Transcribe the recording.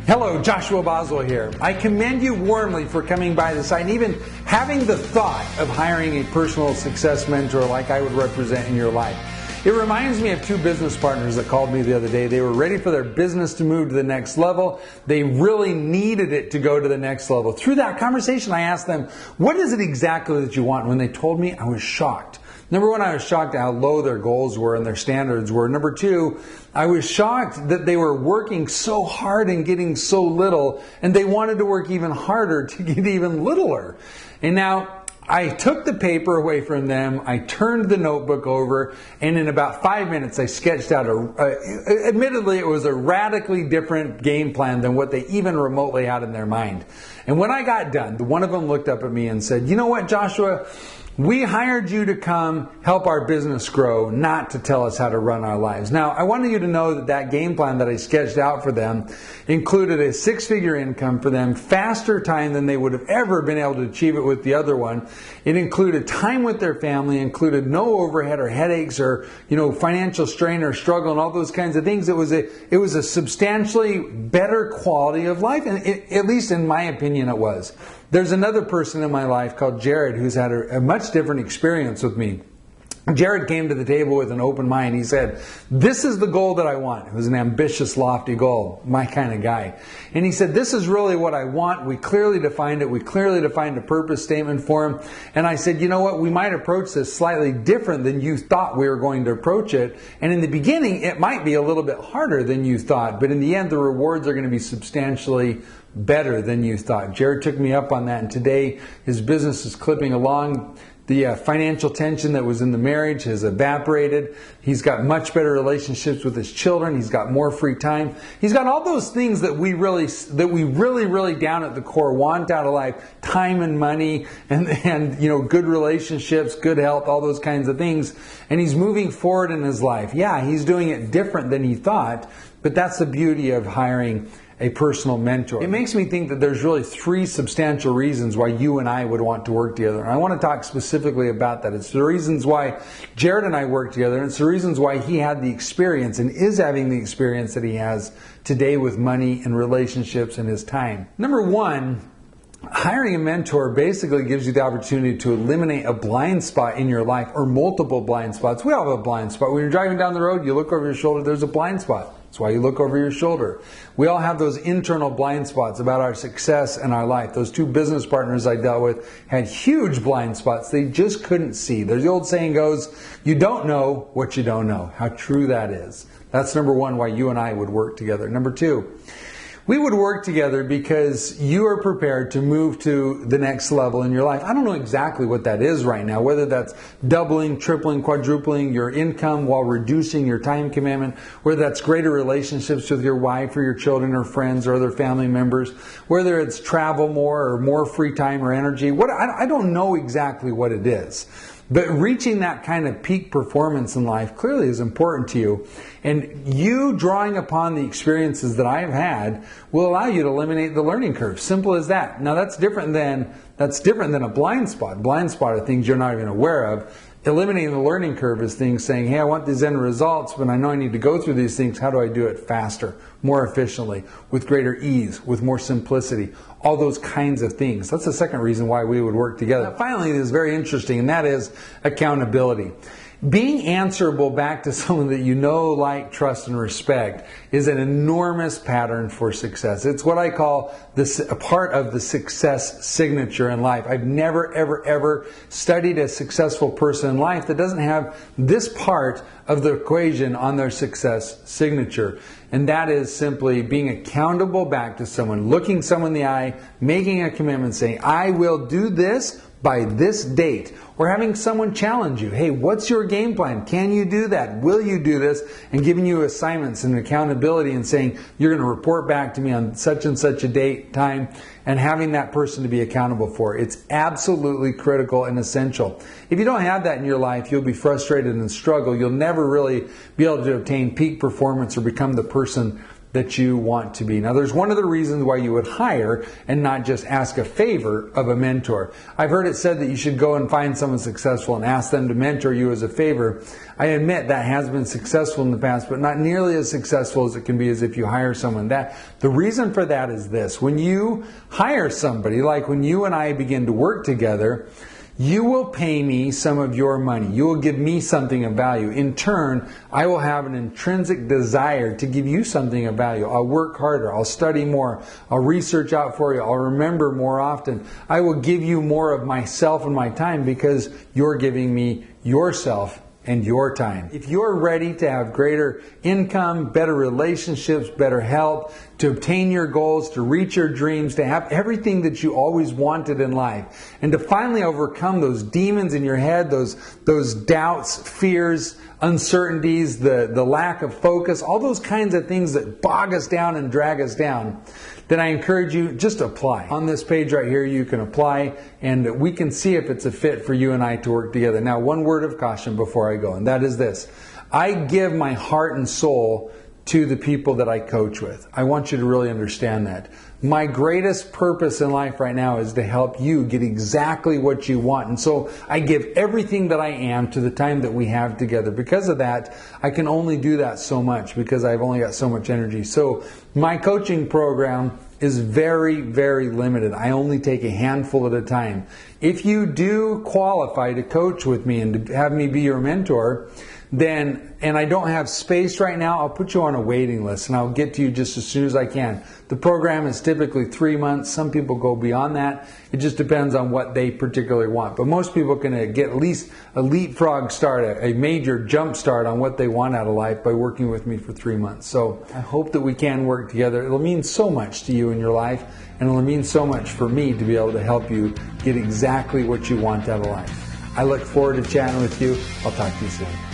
Hello, Joshua Boswell here. I commend you warmly for coming by the site and even having the thought of hiring a personal success mentor like I would represent in your life. It reminds me of two business partners that called me the other day. They were ready for their business to move to the next level. They really needed it to go to the next level. Through that conversation, I asked them, what is it exactly that you want? And when they told me, I was shocked. Number one, I was shocked at how low their goals were and their standards were. Number two, I was shocked that they were working so hard and getting so little, and they wanted to work even harder to get even littler. And now, I took the paper away from them, I turned the notebook over, and in about 5 minutes I sketched out admittedly it was a radically different game plan than what they even remotely had in their mind. And when I got done, one of them looked up at me and said, "You know what, Joshua? We hired you to come help our business grow, not to tell us how to run our lives." Now, I wanted you to know that that game plan that I sketched out for them included a six-figure income for them, faster time than they would have ever been able to achieve it with the other one. It included time with their family, included no overhead or headaches or, financial strain or struggle and all those kinds of things. It was a substantially better quality of life, and at least in my opinion it was. There's another person in my life called Jared who's had a much different experience with me. Jared came to the table with an open mind. He said, "This is the goal that I want." It was an ambitious, lofty goal, my kind of guy. And he said, "This is really what I want." We clearly defined it. We clearly defined a purpose statement for him. And I said, "You know what? We might approach this slightly different than you thought we were going to approach it. And in the beginning, it might be a little bit harder than you thought. But in the end, the rewards are going to be substantially better than you thought." Jared took me up on that. And today, his business is clipping along. The financial tension that was in the marriage has evaporated. He's got much better relationships with his children. He's got more free time. He's got all those things that we really down at the core want out of life: time and money, and good relationships, good health, all those kinds of things. And he's moving forward in his life. Yeah, he's doing it different than he thought, but that's the beauty of hiring a personal mentor. It makes me think that there's really three substantial reasons why you and I would want to work together. And I want to talk specifically about that. It's the reasons why Jared and I work together, and it's the reasons why he had the experience and is having the experience that he has today with money and relationships and his time. Number one, hiring a mentor basically gives you the opportunity to eliminate a blind spot in your life, or multiple blind spots. We all have a blind spot. When you're driving down the road, you look over your shoulder, there's a blind spot. That's why you look over your shoulder. We all have those internal blind spots about our success and our life. Those two business partners I dealt with had huge blind spots they just couldn't see. There's the old saying goes, you don't know what you don't know. How true that is. That's number one, why you and I would work together. Number two, we would work together because you are prepared to move to the next level in your life. I don't know exactly what that is right now, whether that's doubling, tripling, quadrupling your income while reducing your time commitment, whether that's greater relationships with your wife or your children or friends or other family members, whether it's travel more or more free time or energy. I don't know exactly what it is. But reaching that kind of peak performance in life clearly is important to you. And you drawing upon the experiences that I've had will allow you to eliminate the learning curve. Simple as that. Now that's different than a blind spot. Blind spot are things you're not even aware of. Eliminating the learning curve is things saying, hey, I want these end results, but I know I need to go through these things. How do I do it faster, more efficiently, with greater ease, with more simplicity? All those kinds of things. That's the second reason why we would work together. Now, finally, this is very interesting, and that is accountability. Being answerable back to someone that you know, like, trust, and respect is an enormous pattern for success. It's what I call a part of the success signature in life. I've never, ever studied a successful person in life that doesn't have this part of the equation on their success signature. And that is simply being accountable back to someone, looking someone in the eye, making a commitment, saying, I will do this by this date. Or having someone challenge you. Hey, what's your game plan? Can you do that? Will you do this? And giving you assignments and accountability and saying, you're going to report back to me on such and such a date, time, and having that person to be accountable for. It's absolutely critical and essential. If you don't have that in your life, you'll be frustrated and struggle. You'll never really be able to obtain peak performance or become the person that you want to be. Now, there's one of the reasons why you would hire and not just ask a favor of a mentor. I've heard it said that you should go and find someone successful and ask them to mentor you as a favor. I admit that has been successful in the past, but not nearly as successful as it can be as if you hire someone. The reason for that is this: when you hire somebody, like when you and I begin to work together, you will pay me some of your money. You will give me something of value. In turn, I will have an intrinsic desire to give you something of value. I'll work harder. I'll study more. I'll research out for you. I'll remember more often. I will give you more of myself and my time because you're giving me yourself and your time. If you're ready to have greater income, better relationships, better health, to obtain your goals, to reach your dreams, to have everything that you always wanted in life, and to finally overcome those demons in your head, those doubts, fears, uncertainties, the lack of focus, all those kinds of things that bog us down and drag us down, then I encourage you, just apply. On this page right here, you can apply, and we can see if it's a fit for you and I to work together. Now, one word of caution before I go, and that is this: I give my heart and soul to the people that I coach with. I want you to really understand that. My greatest purpose in life right now is to help you get exactly what you want. And so I give everything that I am to the time that we have together. Because of that, I can only do that so much because I've only got so much energy. So my coaching program is very, very limited. I only take a handful at a time. If you do qualify to coach with me and to have me be your mentor, then, and I don't have space right now, I'll put you on a waiting list and I'll get to you just as soon as I can. The program is typically 3 months. Some people go beyond that. It just depends on what they particularly want. But most people can get at least a leapfrog start, a major jump start on what they want out of life by working with me for 3 months. So I hope that we can work together. It'll mean so much to you in your life, and it'll mean so much for me to be able to help you get exactly what you want out of life. I look forward to chatting with you. I'll talk to you soon.